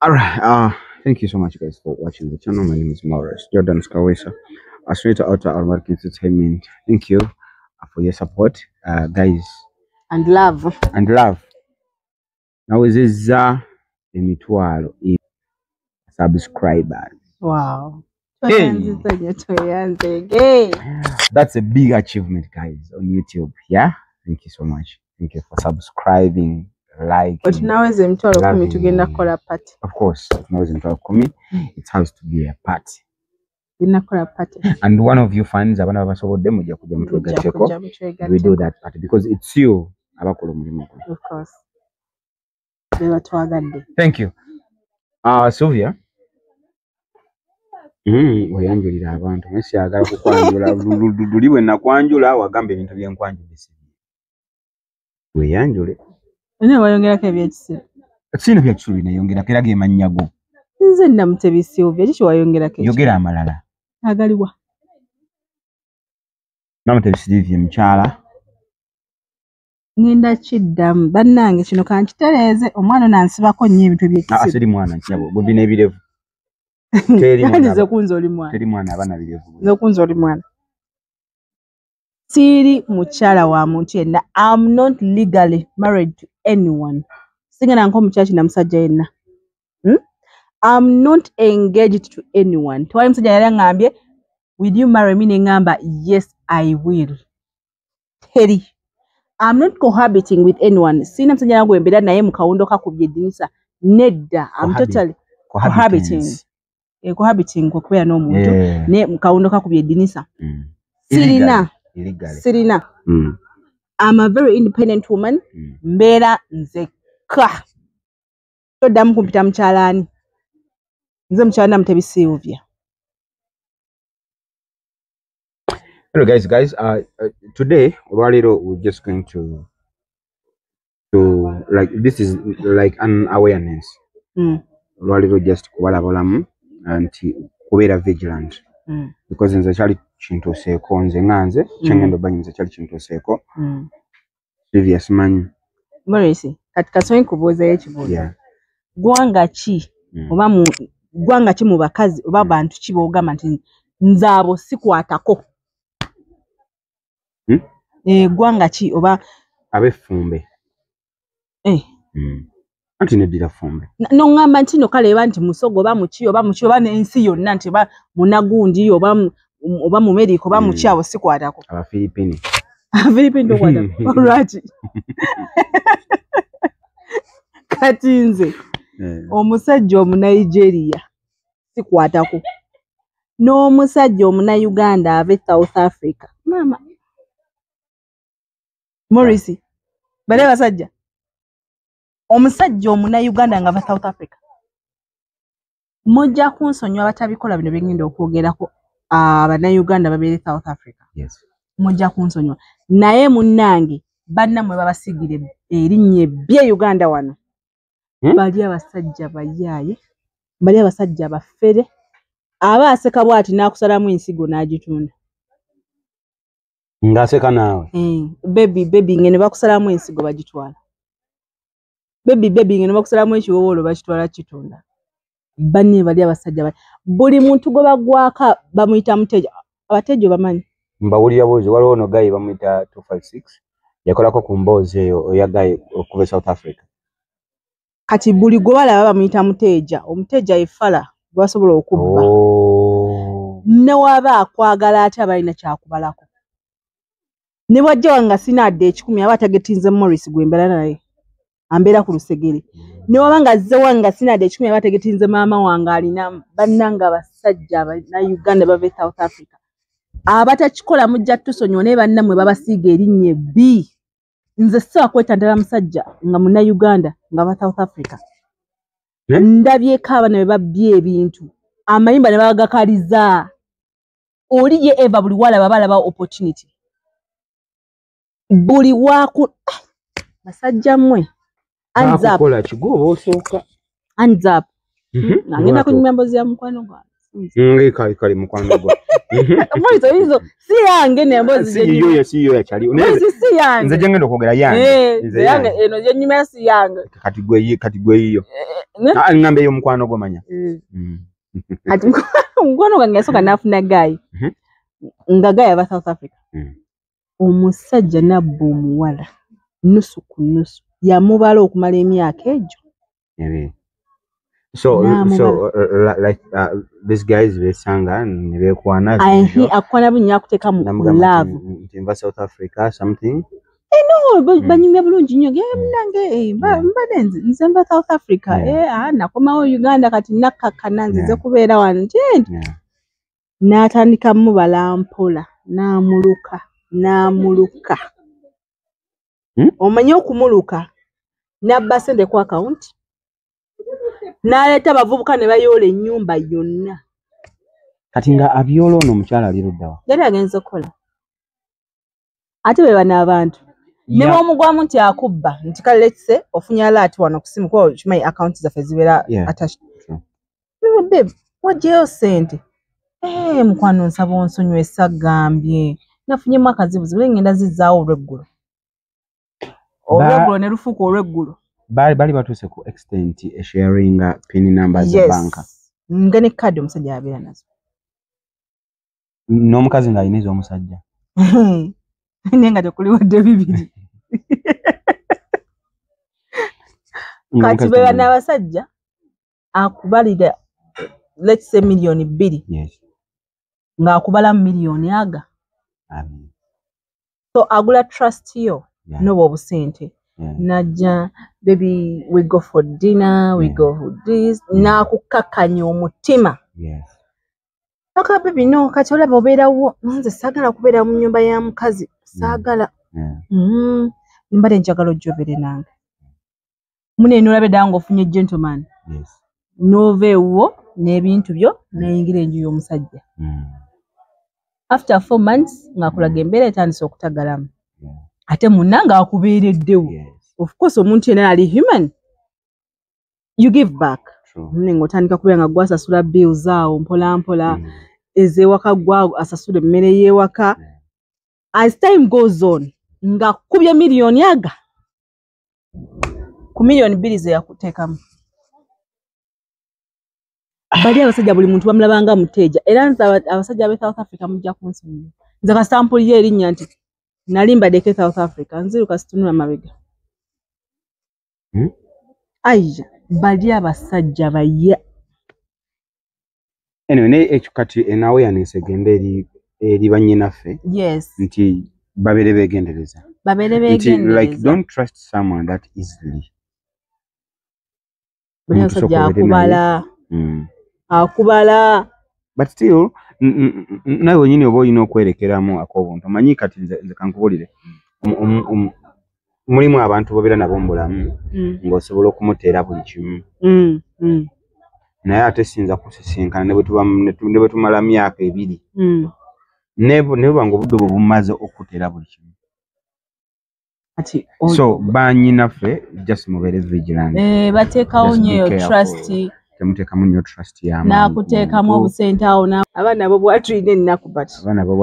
Alright, thank you so much guys for watching the channel. My name is Morris Jordan Skawesa, a straight out of Market Entertainment. Thank you for your support, guys. And love. And love. Now is this emitwalo subscribers. Wow. Hey. That's a big achievement, guys, on YouTube. Yeah. Thank you so much. Thank you for subscribing. Like, but now is mtoro kumi tugenda kola party. Of course, now is mtoro kumi. It has to be a party. Party. And one of you fans, we do that party because it's you. Of course. Thank you. Sylvia. Oyanjulira abantu mwesi agala kukwanjula luliwe nakwanjula wagambe ebintu byenkwanjula weyanjule. Ene wayongerako ebyekisiro. Sina byekisiro binayongera kera ge mannyago. Nze namutebye Sylvia kishi wayongerako. Yogera amalala. Agaliwa. Namutebye Sylvia mchala. Ngenda kiddamu bannange kino kankitereeze omwana nansibako nnyo ebintu byekisiro. Asiri mwana nkyabo bwe bine birevu. Teri mwana zokunza oli mwana. Teri mwana abana birevu. Zokunza oli mwana. Siri muchala wa muntu yenna. I'm not legally married to anyone. Singana nko muchachi na musajja yenna. I'm not engaged to anyone. Twali musajja yali ngambye, will you marry me? Ngamba, yes I will. Teri. I'm not cohabiting with anyone. Sina musajja yangu embera naye mukawundo kakubye dinisa. Nedda. I'm totally cohabiting. Cohabiting kwa kubeera n'omuntu ne mukawundo kakubye dinisa. Sirina. Sirina. I'm a very independent woman. Mbera nzeka. Toddamu kumpita mukyalaani. Nze mukyala namutebye Sylvia. Hello guys, today we're just going to like, this is like an awareness. Just kubalabulamu and kubeera vigilant. Because nze kyali kintu seeko nze nganze kyengendo banyi nze kyali kintu seeko. Sylvia simanyi. Morisi kati kasonyi kubuuza ekibuuzo. Gwanga ki oba mu gwanga ki mu bakazi oba bantu ki boogamba nti nze abo sikwatako? Gwanga ki oba abefumbe. Anti nedira fumbe. No ngamba nti no kale eba nti musogo oba muki oba n'ensi yonna nti oba munagundi oba mu America oba muki abo sikwatako. Aba Philippine. Philippine ndo kwatako. Alright. Kati nze omusajja omu-Nigeria sikwatako. N'omusajja omu-Uganda ave South Africa. Mama. Morisi. Bale basajja. Omusajja omu-Uganda nga ava South Africa. Mojja kunsonyiwa batabikola bino bengenda okwogerako aba-Uganda babeere South Africa. Yes. Mojja kunsonyiwa. Naye munnange bannamwe babasigire erinnya ebbye Uganda wano. Bali abasajja bayaaye. Bali abasajja bafere. Aba aseka bwati n'akusalamu ensigo n'agitunda. Ngaseka naawe. Baby ngene bakusalamu ensigo bagitwala. Baby ngene bakusalamu ekiwowolo bakitwala kitunda. Banne bali abasajja bali. Buli muntu gwe bagwaka bamuyita muteja. Abatejo bamanyi. Mbawulira bozi waliwo ono guy bamuyita 256 yakolako ku mboozi eyo oya guy okuva South Africa. Kati buli gwe balaba bamuyita muteja. Omuteja efala gwasobola okubba. Ne waba akwagala ate abalina kyakubalako. Ne wajja wanga sinadde ekikumi aba tagetinze Morris gwembera naye. Ambera ku lusegere. Ne wabanga zze wanga sinadde ekikumi aba tagetinze maama wange alina bannanga basajja na Uganda bave South Africa. Abatakikola mujja tusonyiwa ne bannamwe babasiiga erinnya ebbi. Nze ssawa kwetandala musajja nga munna-Uganda nga ba South Africa. Ndabyeko abana be babbye ebintu. Amayimba ne bagakaliza. Oli ye Eva buli wala balaba opportunity. Buli waku basajja mmwe. Hands up. Kola kigobo osooka. Hands up. Ngenda kunyumya mbozi ya mukwano gwange. afunze kali mukwano gwo mwizo hizo si yange ne mbozi si yo yachali si yange nze jengendo kwogera yange nze yange eno je nyuma si yange kati gwe hiyo ngambe yo mukwano gwo manya ati mukwano gwange yasoka nafuna gayi nga gayi aba South Africa omusajja nabbu omuwala nusu ku nusu yamubala okumala emyaka egyo so like this guys besanga nebekwana akwana bunya kuteka mu love ntimba South Africa something no banyumya bulungi nnyo munange mbadenze nzemba South Africa nakomawo Uganda kati nakakana nzize kubeera wano nti n'atandika mubala mpola n'amuluka omanyi okumuluka n'abba sente ku account n'aleeta abavubuka ne bayoola ennyumba yonna kati nga abyola ono omukyala aliruddawa yali agenze okukola ate be bano abantu ne bw'omugwamu nti akubba nti kale letse ofunya alaati wano ku simu kuba kimanyi account zaffe zibeera attached babe wagyeyo sente mukwano nsaba onsonyiwe sagambye nafunyemu akazibuzibu ngenda zizzaawo olweggulo ne lufuuka olweggulo bali batuuse ku extent sharing pin numbers za banka nga ne kadi omusajja yabeera nazo n'omukazi ng'alina ez'omusajja naye nga tekuliwadde bibiri kati be bana abasajja akubalira let's say milioni 2 ng'akubala milioni aga so agula trust yo n'obwo obusente najja baby we go for dinner we go for this n'akukakanya omutima aka baby no kati olaba obeerawo nze saagala kubeera mu nnyumba ya mukazi saagala mbadde njagala ojjobere nange munene olabe ddala ng'ofunye gentleman n'oveewo n'ebintu byo n'eyingira enju y'omusajja after 4 months ng'akulaga embeera etandise okutagalamu ate munna ng'akubeereddewo of course omuntu yenna ali human you give back munne ng'otandika kubeera nga gwasasula bills awo mpola mpola ez'ewaka gwa asasula emmere y'ewaka as time goes on ng'akubye miliyoni aga ku miliyoni 2 ze yakuteekamu bali abasajja buli muntu bamulabanga muteja era nze abasajja be South Africa mujja kunsonyiwa nze kasampuli erinnya nti nalimba deke South Africa nziruka situnula mabega aija bali abasajja baya anyway ekyo kati enawe yanesegende eri bannyinaffe nti babere beegendereza like don't trust someone that easily buli abasajja akubala but still nawe wenyini oba olina okwerekeramu ak'obuntu omanyi kati nze kankubulire mulimu abantu bobeera nabo mu bulamu ng'osobola okumuteera buli kimu naye ate siyinza kusisinkana ne bwe tumala myaka 2 ne bwanga obudde bwe bumaze okuteera buli kimu so bannyinaffe just mubeere vigilant bateekawo nnyo trust temuteekamu nnyo trust y'amangu n'akuteekamu obusente awo abaana abo bwatulina ennaku bati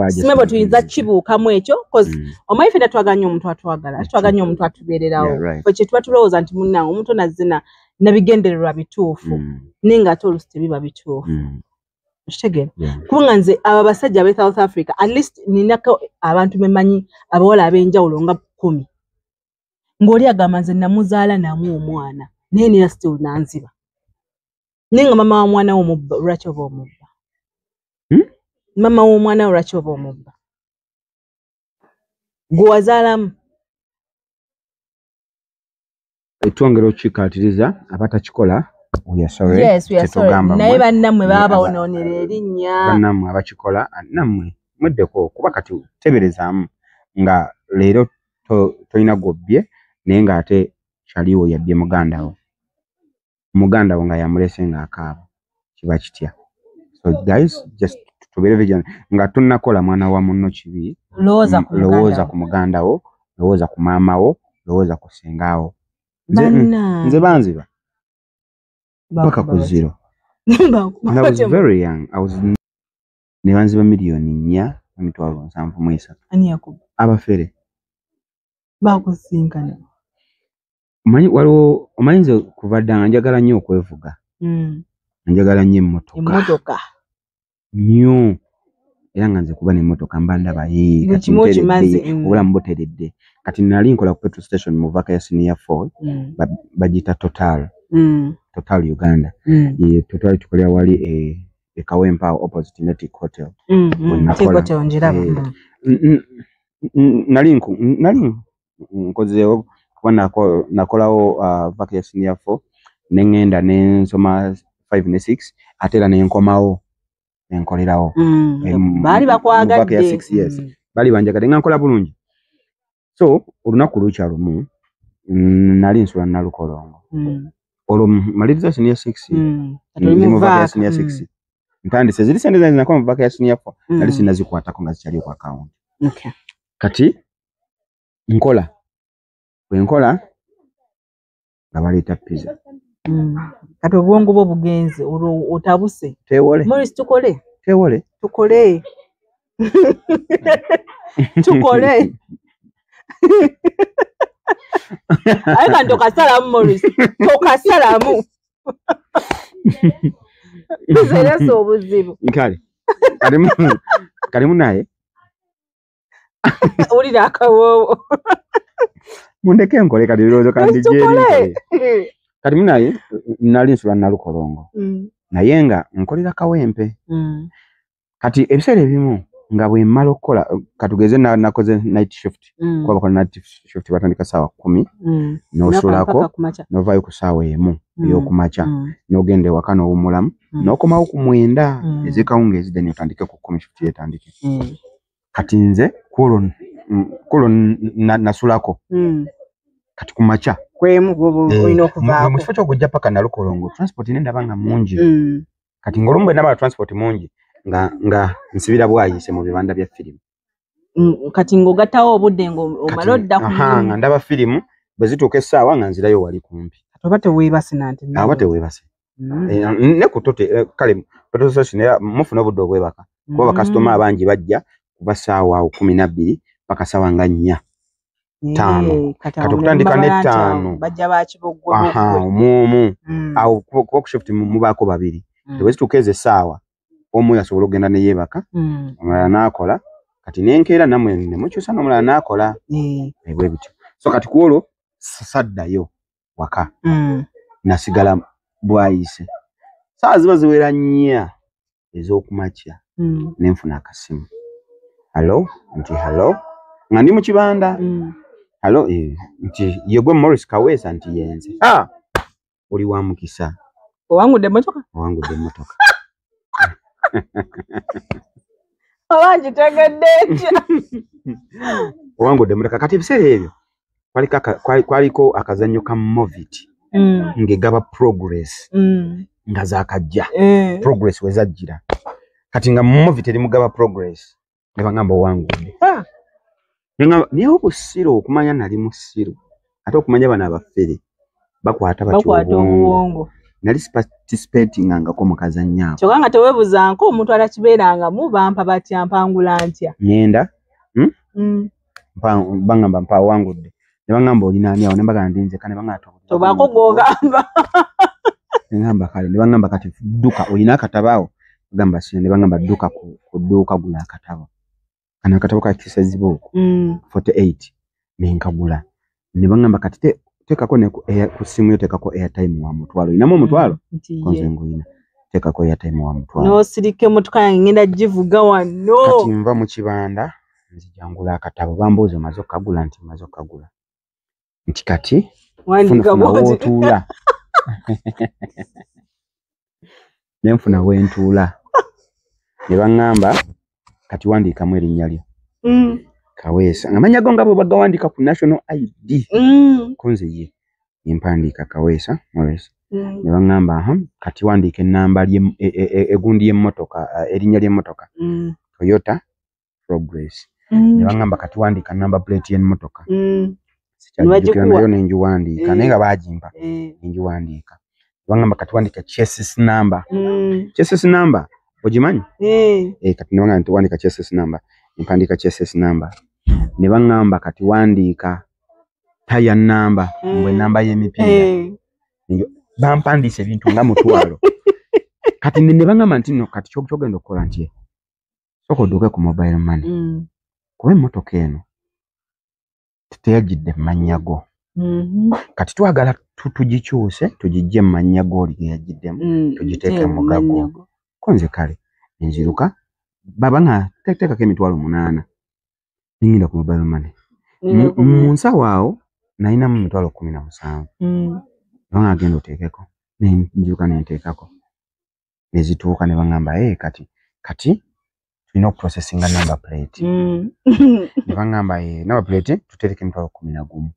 sime bwe tuyinza kibuukamu ekyo cause omanyi ffenna twaganya omuntu atwagala twaganya omuntu atubeererawo ffe kye tuba tulowooza nti munnange omuntu nazze nabigendererwa bituufu naye ng'ate oluusi tebiba bituufu okitegeera kubanga nze abo abasajja ab'e South Africa at least ninako abantu bemanyi abawala ab'enjawulo nga 10 ng'oli agamba nze namuzaala namu omwana naye nera still nanziba naye nga mama wa mwana wo omubba lwaki oba omubba mama w'omwana wo lwaki oba omubba gwe wazaalamu twongera okikkaatiriza abatakikola naye bannammwe baba bawonoonera erinnya bannammwe abakikola nammwe mweddeko kuba kati teberezaamu nga leero tolina gobbye naye ng'ate kyaliwo yabbye muganda wo nga yamulese ng'akaaba kiba kitya so guys just tubeere vigilant nga tunnakola mwana wa munno kibi lowooza ku muganda wo lowooza ku maama wo lowooza ku ssenga wo nze banziba paka ku 0 And I was very young. I was nebanziba milioni 4 emitwalo 7 ani yakuba abafere bakusinkana manyi waliwo omanyize kuva ddanga njagala nnyo okwevuga njagala nnyo emmotoka nnyo era nga nze kuba n'emmotoka mba ndaba obulamu buteredde kati nali nkola ku petrol station mu vaka ya senior 4 bagita Total Uganda Total tukolera wali Kawempa opposite Netic Hotel nali nkozeewo kuba nakolawo vaka ya senior 4 nengenda nensoma 5 ne 6 ate era nenkomawo nenkolerawo bali bakwagadde ya 6 years bali banjagadde nga nkola bulungi so olunaku lukya lumu nali nsula Nalukolongo olwo maliriza senior 6 ndi mu vaka ya senior 6 ntandise ziri sente zange nakoma mu vaka ya senior 4 nali sinazikwatako nga zikyali ku account kati nkola bwenkola nga baleeta pizza kati obwongo bwo bugenze otabuse tewole Morris tukole ayi kanti okasalamu Morris tokasalamu zerese obuzibu kalimu naye ulira akawoowo mundeke enkole kati birowoozo kandi gyeri kati munaye nali nsula Nalukolongo naye nga nkolera Kawempe kati ebiseera ebimu nga bwe mmala okukola katugeze nakoze night shift kuba bakola night shift batandika saawa 10 n'osulako n'ovaayo ku saawa emu ey'okumakya n'ogenda ewaka n'owummulamu n'okomawo ku 9 ez'ekawungeezi then otandike ku 10 shift yetandike kati nze kulo nasulako kati kumakya kwemu olina okuvaako mu kifo ky'okujja paka Nalukolongo transport nendaba nga mungi kati ng'olumu bwe naba transport mungi nga nsibira bwayise mu bibanda bya firimu kati ng'ogattawo obudde ng'omala odda ku nga ndaba firimu bwe zituuka essaawa nga nzirayo wali kumpi oba teweebase nanti aba teweebase ne ku kale petrol station mufuna obudde obwebaka kuba bakasitoma abangi bajja kuva ssaawa 12 paka ssaawa nga 4 5 kati okutandika ne 5 bajja bakiboggwe omwomu awo ku shift mubaako babiri bwe zituuka ezo essaawa omu yasobola okugenda ne yeebaka omulala n'akola kati nenkeera nammwe ne mukyusa n'omulala n'akola bwe bityo so kati ku olwo saddayo waka nasigala bwayise saa ziba ziwera 4 ez'okumakya nenfuna akasimu halo nga ndi mu kibanda halo nti yegwe Morris Kaweesa nti yenze oli wa mukisa owangudde emmotoka owangitegedde etya owangudde emmotoka kati ebiseera ebyo kwaliko akazannyo ka Movit ng'egaba progress nga zaakajja progress we zajjira kati nga Movit eri mugaba progress ne bagamba owangudde naye obusiru okumanya nali musiru ate okumanya bano abafere bakwata obuwongo nali participatingangako mu kazannyo ako kyokka nga teweebuzanko omuntu alakibeerangamu bampa batya mpangula ntya ngenda bangamba mpa wangudde ne bangamba olinaani awo ne mbagamba ndi nzeka ne bangamba tobaako gw'ogamba ngamba kale ne bangamba kati dduka olina akatabo awo gamba si ne bangamba dduka ku dduuka gula akatabo kana akatabo ka kisazibo 48 nenkagula ne bangamba kati tekako ne ku simu yo tekako airtime wa mutwalo inamu omutwalo konze ngoina tekako airtime wa mutwalo no sirike motoka yange ngenda givuga wano kati nva mu kibanda nzijangula akatabo bambuuze mazo kagula nti mazo kagula nti kati wandika wotuula nenfuna wentuula ne bangamba kati wandiikamu erinnya lyo Kaweesa amanya go ngabo bagawandika ku national ID kunze ye impandiika Kaweesa Morris ne bangamba kati wandika enamba lye egundi y'emmotoka erinnya ly'emmotoka Toyota Progress ne bangamba kati wandika number plate y'emmotoka sikyajjukira nayo nenjiwandiika naye nga baagimpa nenjiwandiika bangamba kati wandika chassis number. Chassis number ojimanyi? Kati ne bangamba wandika chassis number. Mpandika chassis number. Ne bangamba kati wandika tire number, mbwe namba y'emipiira. Bampandise ebintu nga mutwalo. Kati ne bangamba nti no kati kyogenda okukola nti soko duke ku mobile money. Kuba emmotoka eno teyagidde manyago. Kati twagala tugikyuse tugijje manyago oli yagiddemu tugiteeke mugago. Konze kale enziruka baba nga teekako emitwalo 8 ninginda ku mobile money. Munsawo awo nalinamu emitwalo 17. Banga agenda oteekeko nenziruka nenteekako. Nezituuka ne bangamba kati tulina okuprocessinga number plate. Ne bangamba number plate tutereke emitwalo 11.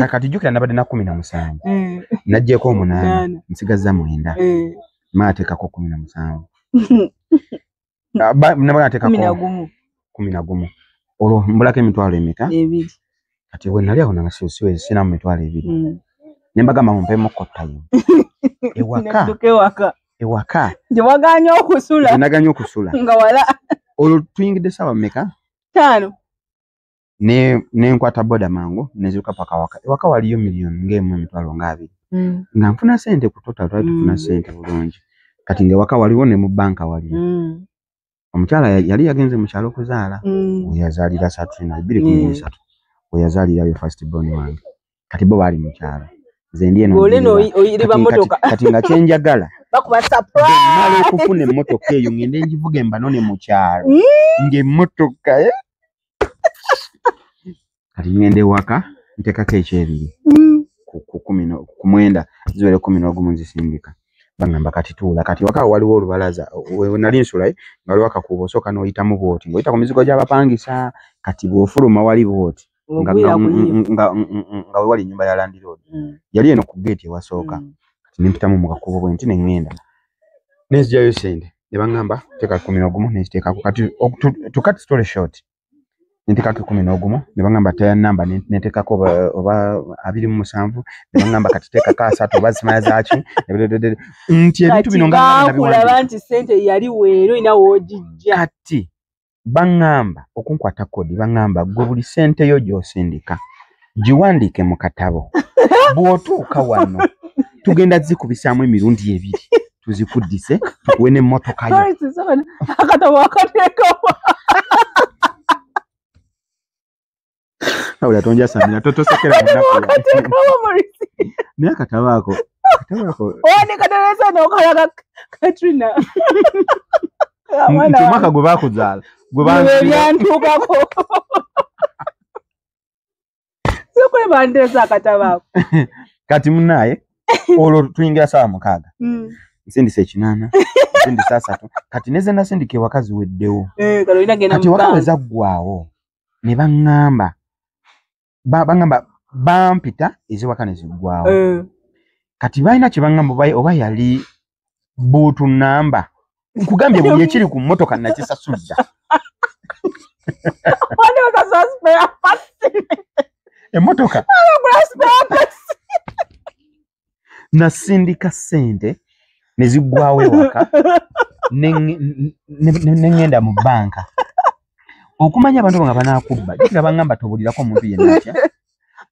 Kati jukira nabadde na 17. Najjeko 8 nsigaza 9. Maateekako 17. Nabaga ateekako 11. Olwo mbulako emitwalo emeka? 2. Kati bwe nali awo nangasiwe sina mu mitwalo 2. Ne mbagamba mumpemu kottayo. Ewaka. Je waganya okusula. Naganya okusula. Nga wala. Olwo tuyingidde sawa meka? 5. Ne nkwata boda mangu neziruka paka waka. Ewaka waliyo milioni ngemu emitwalo nga 2. Nga nfuna sente ku total tufuna sente bulungi. Kati nge waka waliwo ne mu banka waliyo. Omukyala yali yagenze mu kyalo kuzaala. Yazaalira 32 yazaalira yo first born wange. Kati bo bali mu kyalo. Nze ndi eno. Oleno oyiriba motoka. Kati nga kyenjagala. Bakuba surprise. Mali okufuna emmotoka eyo ngende njivuga embanone mu kyalo. Ng'emmotoka kati ngende waka nteekako ekyebiri. Ku 10 ziwere 11 nzisindika. Bangamba kati tuula kati waka waliwo olubalaza nali nsula nga wali waka kubo soka noyita mu bwoti ngoyita ku mizigo gy'abapangisa kati bwofuluma wali bwoti nga wali nyumba ya landlord yali eno ku gate wasooka kati nimpitamu mu kakubo bwe nti nengenda nezjayo sente ne bangamba teeka 11 neziteekako kati to cut story short nteekako 11 ne bangamba taya namba neteekako oba 27 ne bangamba kati teekako 3 oba zimaya zaki nti ebintu bino nga kulaba nti sente yali weero ina wojijja kati bangamba okunkwata kodi bangamba gwe buli sente yo gyosindika giwandiike mu katabo bw'otuuka wano tugenda zikubisaamu emirundi 2 tuzikuddise tukuwe n'emmotoka yo akatabo akateekawo Awula tonja samina totosekera munaku Mira katabako Wani katereza n'okalaga Katrina Tumaka gwe bakuzaala gwe byantukako Sokole bandeza akatabako Kati munaye olwo tuyingira sawa 6 nsindise 8 nsindise 3 kati neze nasindike wakazi weddewo kati wakaweza ggwawo ne bangamba bangamba bampita eziwaka nezigwawo kati balina kye bangamba oba yali buutu namba nkugambye buli ekiri ku mmotoka nakisasudda emmotoka nasindika sente nezigwawo ewaka nengenda mu banka okumanya abantu nga banakubba kira bangamba tobulirako omuntu yenna atya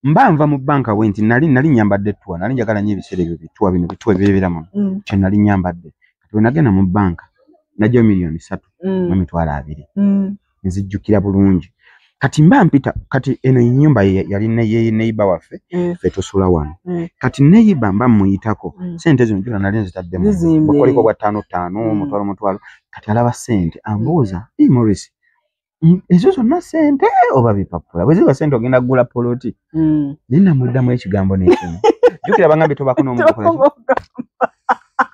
mbanva mu banka wenti nali nyambadde tuwa nali njagala nnyo ebiseera ebyo bituwa bino bituwa ebibiramu kye nali nyambadde kati wenagenda mu banka najja milioni 3 mu mitwalo 2 nzijjukira bulungi kati mbampita kati eno ennyumba yali neiba waffe ffe tusula wano kati neiba mba muyitako sente zino njula nali nzitaddemu bukoliko bwa 5 mutwalo kati alaba sente ambuuza Morris ezo zonna sente oba bipapula bwe ziba sente ogenda kugula poloti nina muddamu ekigambo n'ekimu jjukira bangambye tobako n'omukola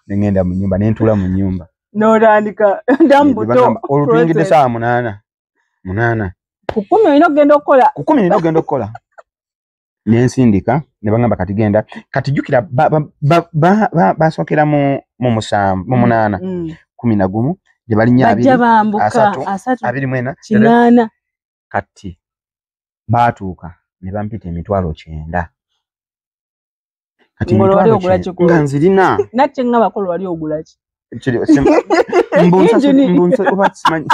nengenda mu nnyumba nentula mu nnyumba n'otandika ndambuto olutuyingidde saawa 8 ku 10 olina okugenda okukola ku 10 olina okugenda okukola nensindika ne bangamba kati genda kati jjukira basookera mu 8 11 je balinya 2 kati batuuka ne bampita emitwalo 9 kati ngolwali ogula chiko nganzirina nache ngaba ko lwali ogula chi chiri mbunsa oba simanyi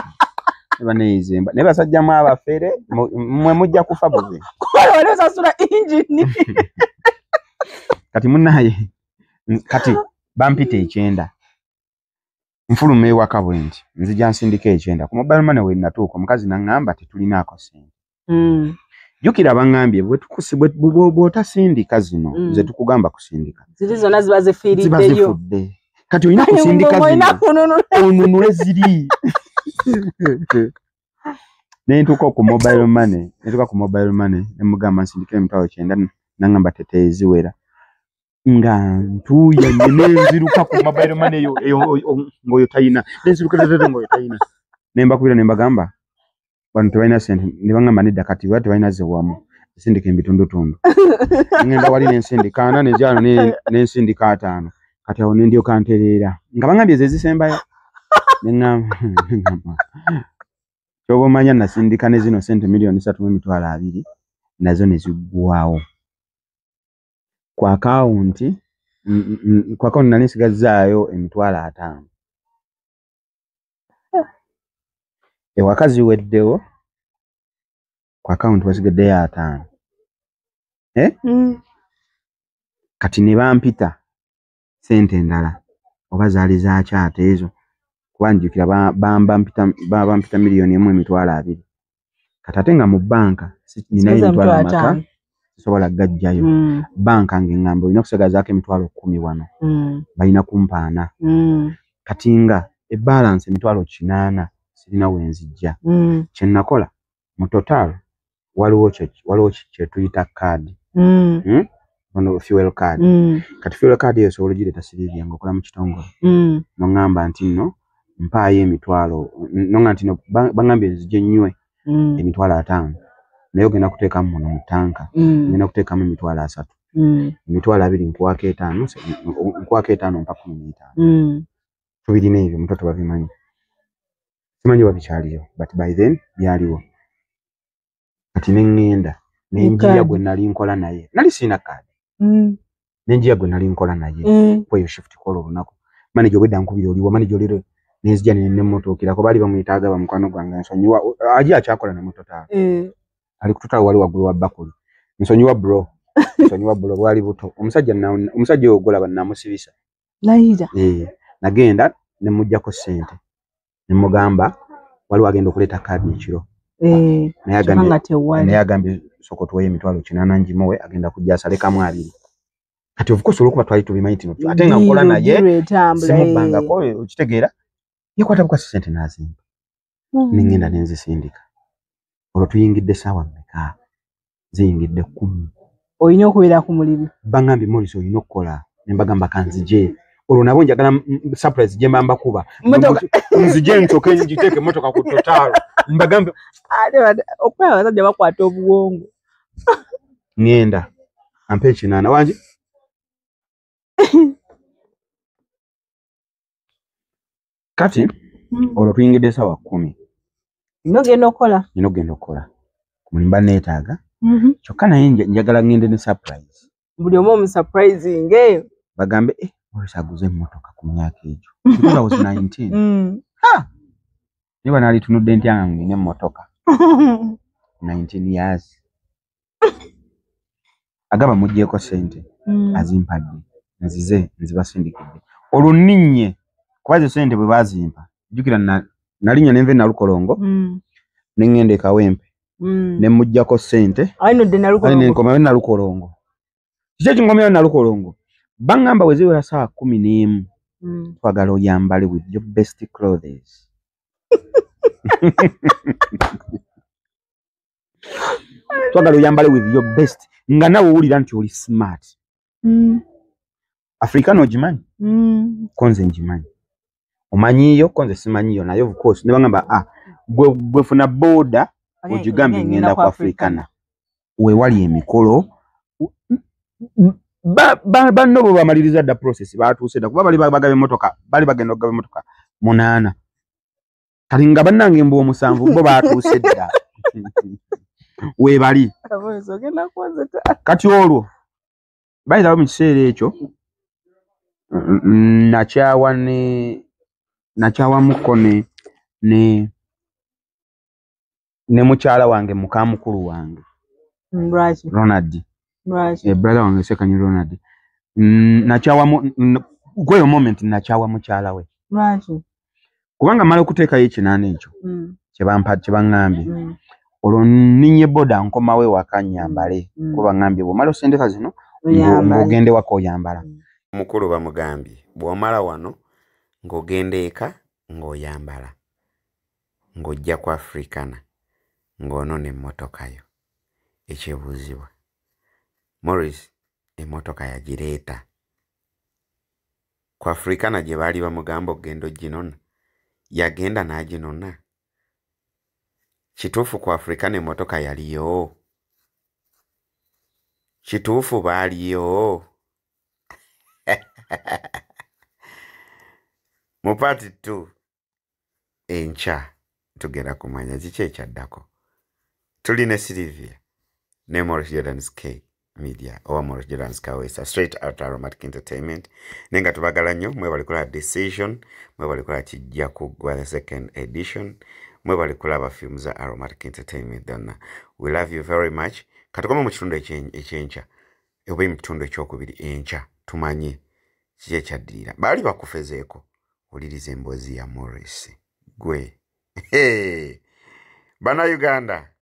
banezemba ne basajja mu abafere mwe mujja kufa buze ko lwali sasula engine kati munaye kati bampite ekyenda nfulume ewaka bwenti nzija nsindika ekyenda ku mobile money we natuuka omukazi nangamba tetulinaako sente jukira bangambye bwe tukusibwe bw'otasindika zino nze tukugamba kusindika ziri zonna ziba zifiiriddeyo kati olina kusindika zino onunule ziri nentuuka ku mobile money nemugamba nsindikire emitwalo 9 nangamba teteeziwera nga ntuuya nenziruka ku mobile money ng'oyo tayina nenziruka ng'oyo tayina nembakubira nembagamba wano tebalina sente ne bangamba nedda kati bwa tebalina zewamu sindika ebitundutundu ngenda wali nensindikaana nejano nensindika 5 kati awo nendyoka ntereera nga bangambye ze zisembayo nengamba kyoba omanya nasindika ne zino sente miliyoni 3.2 nazo ne ziggwawo kwa akaunti nali nsigazaayo emitwalo 5 ewaka ziweddewo kwa akaunti wasigaddeyo 5 kati ne bampita sente endala oba zaali zakyata ezo kuba njukira bampita miliyoni 1.2 kati ate nga mu banka ninayo emitwalo amaka sobola gajjayo banka ng'engamba olina kusigazaako emitwalo 10 wano balina kumpaana kati nga ebalance emitwalo 8 sirina wenzijja kye nakola mu total waliwo kye tuyita card ono fuel card kati fuel card eyo sobola gireeta sirivya ng'okola mu kitongole nongamba nti nno mpaayo emitwalo nonga nti no bangambye nzije nnywe emitwalo 5 naye ogenda kuteekamu muno mu tanka ogenda kuteekamu emitwalo 3 emitwalo 2 nkuwaako 5 mpa 15 tubirina ebyo mutoto babimanyi simanyi wabikyaliyo but by then byaliwo kati nengenda nenjiya gwe nali nkola naye nali sina kaadi nenjiya gwe nali nkola naye kweyo shift kola olunaku manager obwedda nkubira oliwo manager olero nenzija nemmotookirako baali bamuyitaaga bamukwano gwange nsonyiwa aji akyakola ne mototaala ali kututala wali waggulu wa bakuli nsonyiwa bro bwali buto omusajja oyo ogolaba namusibisa naija nagenda nemujjako sente nemugamba waliwo agenda okuleeta kaadi ekiro naye agambye soko tuweyo emitwalo 8 njimuwe agenda kujja asalekamu 2 kati of course olwokuba twali tubimanyi tino ate nga nkola naye simubbangako okitegeera yekwata bukasi sente nazimba nengenda nenzisindika olwo tuyingidde saawa mmeka ziyingidde 10 olina okubeera ku mulimu bangambye Morris olina okukola nembagamba kanzije olwo nabo njagala surprise gye mbamba kuba nzije ntoke njiteeke motoka ku total mbagambe okuba abasajja bakwata obuwongo ngenda ampe 8 wangi kati olwo tuyingidde saawa 10 nogenda okukola mulimba neetaaga kyokka naye njagala ngende ne surprise buli omu omusurprising eyo bagambe Morris aguze emmotoka ku myaka egyo because I was 19 niba nali tunudde ntyanga ngine emmotoka 19 years agaba mujjeeko sente azimpadde nzibasindikidde olwo nninye kuba ze sente bwe bazimpa jjukira nalinya nenve nalukolongo nengenda ekawempe nemujjako sente nenkoma nalukolongo kiki ekingomyayo nalukolongo bangamba bwe ziwera saawa 11 twagala oyambale with your best clothes twagala oyambale with your best nga nawe owulira nti oli smart Africano ogimanyi konze ngimanyi omanyiyo konze simanyiyo naye of course ne bangamba gwe funa boda ogigambye ngenda ku Africana wewali emikolo banno bo bamaliriza dda process batuuse dda kuba bali bagaba emmotoka bali bagenda okugaba emmotoka 8 kali nga bannange mbu 7 bo batuuse dda webali kati olwo Bayiza mu kiseera ekyo nakyawamuko ne mukyala wange muka mukulu wange Ronald brother wange Sekanyi Ronald nakyawamu gweyo moment nakyawa mukyala we kubanga mala okuteekayo ekinaana ekyo kye baŋŋambye olwo ninye boda nkomawe waka nyambale kuba ŋŋambye bw'omala osendeka zino ng'ogende waka oyambala mukulu bamugambye bw'omala wano ng'ogenda eka ng'oyambala ng'ojja ku Africana ng'onona emmotoka yo ekyebuuzibwa Morris emmotoka yagireeta ku Africana gye baali bamugamba ogenda oginona yagenda n'aginona kituufu ku Africana emmotoka yaliyo kituufu baaliyo mu paati 2 enkya tugenda kumanya kiki ekyaddako tuli ne Sylvia ne Morris Jordan's K Media owa Morris Jordan's Kawesa straight out Aromatic Entertainment nenga tubagala nnyo mwe bali kola Decision mwe bali kola kijja kuggwa the second edition mwe bali kulaba films za Aromatic Entertainment donna we love you very much katukoma mu kitundu ekyenkya oba mu kitundu ekyokubiri enkya tumanye kiki ekyaddirira baali bakufezeeko oliriza emboozi ya Morris gwe bana Uganda